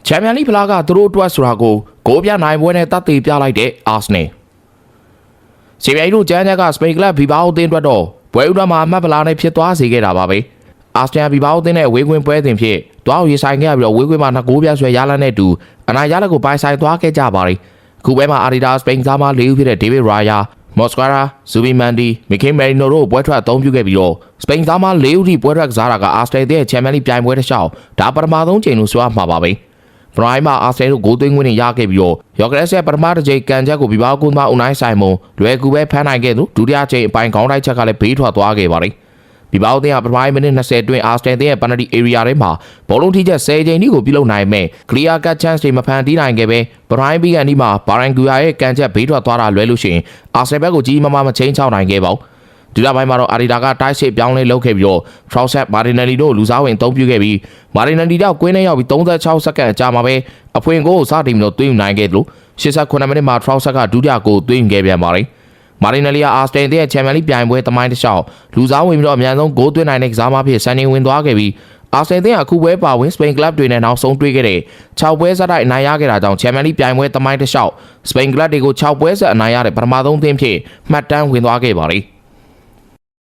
ချန်ပီယံလိဖလားကသူတို့အတွက်ဆိုတာကိုဂိုးပြနိုင်ပွဲနဲ့တတ်သိပြလိုက်တဲ့အာဆနယ်စီဗီယာတို့ကျန်းချက်ကစပိန်ကလပ်ဘီဘာအိုအသင်းအတွက်တော့ပွဲဥဒမှာအမှတ်ဖလားနဲ့ဖြစ်သွားစေခဲ့တာပါပဲအာဆနယ်ဘီဘာအိုအသင်းနဲ့ဝေးကွင်းပွဲစဉ်ဖြစ်တွားရေးဆိုင်ခဲ့ပြီးတော့ဝေးကွင်းမှာ2ဂိုးပြဆွဲရလနဲ့တူအနိုင်ရလက်ကိုပိုင်ဆိုင်သွားခဲ့ကြပါတယ်ခုပွဲမှာအာဒီဒါစပိန်သားမ၄ဦးဖြစ်တဲ့ဒေးဗစ်ရာယာမော့စကွာရာဇူဘီမန်ဒီမီကင်မယ်ရီနိုတို့ပွဲထွက်အသုံးပြုခဲ့ပြီးတော့စပိန်သားမ၄ဦးထိပွဲထွက်ကစားတာကအာဆနယ်ရဲ့ချန်ပီယံလိပြိုင်ပွဲတစ်လျှောက်ဒါပထမဆုံးချိန်လို့ဆိုရမှာပါပဲပရိုင်မှာအာဆနယ်တို့ဂိုးသွင်းခွင့်ရခဲ့ပြီးတော့ယော်ဂရက်ရဲ့ပထမတစ်ချိန်ကန်ချက်ကိုဘီဘာကွန်မအွန်နိုင်ဆိုင်မွန်လွယ်ကူပဲဖမ်းနိုင်ခဲ့သူဒုတိယချိန်အပိုင်းခေါင်းတိုက်ချက်ကလည်းဘေးထွက်သွားခဲ့ပါတယ်ဘီဘာအသင်းကပထမမိနစ်20အတွင်းအာဆနယ်ရဲ့ပယ်နတီဧရိယာထဲမှာဘောလုံးထိချက်10ချိန်ထိကိုပြုလုပ်နိုင်မဲ့ကလီယာကတ်ချန်စ်တွေမဖန်တီးနိုင်ခဲ့ပဲပရိုင်ဘီကန်ဒီမှာဘာရိုင်ဂူယာရဲ့ကန်ချက်ဘေးထွက်သွားတာလွဲလို့ရှိရင်အာဆနယ်ဘက်ကိုကြီးမားမားမချင်းချောက်နိုင်ခဲ့ပါဘူးဒုတိယပိုင်းမှာတော့အာဒီဒါကတိုက်စစ်ပြောင်းလဲလုပ်ခဲ့ပြီးတော့ထရော့ဆက်မာတင်နယ်လီတို့လူစားဝင်အသုံးပြုခဲ့ပြီးမာတင်နယ်လီတော့ကွင်းထဲရောက်ပြီး36စက္ကန့်အကြာမှာပဲအဖွင့်ကိုစတင်ပြီးတော့သွင်းယူနိုင်ခဲ့သလို89မိနစ်မှာထရော့ဆက်ကဒုတိယကိုသွင်းယူခဲ့ပြန်ပါတယ်မာတင်နယ်လီကအာစတန်ရဲ့ချန်ပီယံလိပြိုင်ပွဲသမိုင်းတစ်လျှောက်လူစားဝင်ပြီးတော့အများဆုံးဂိုးသွင်းနိုင်တဲ့ကစားမဖြစ်စံချိန်ဝင်သွားခဲ့ပြီးအာစတန်ကအခုပွဲပါဝင်စပိန်ကလပ်တွေနဲ့နောက်ဆုံးတွေ့ခဲ့တဲ့6ပွဲဆက်တိုက်အနိုင်ရခဲ့တာကြောင့်ချန်ပီယံလိပြိုင်ပွဲသမိုင်းတစ်လျှောက်စပိန်ကလပ်တွေကို6ပွဲဆက်အနိုင်ရတဲ့ပထမဆုံးအသင်းဖြစ်မှတ်တမ်းဝင်သွားခဲ့ပါတယ်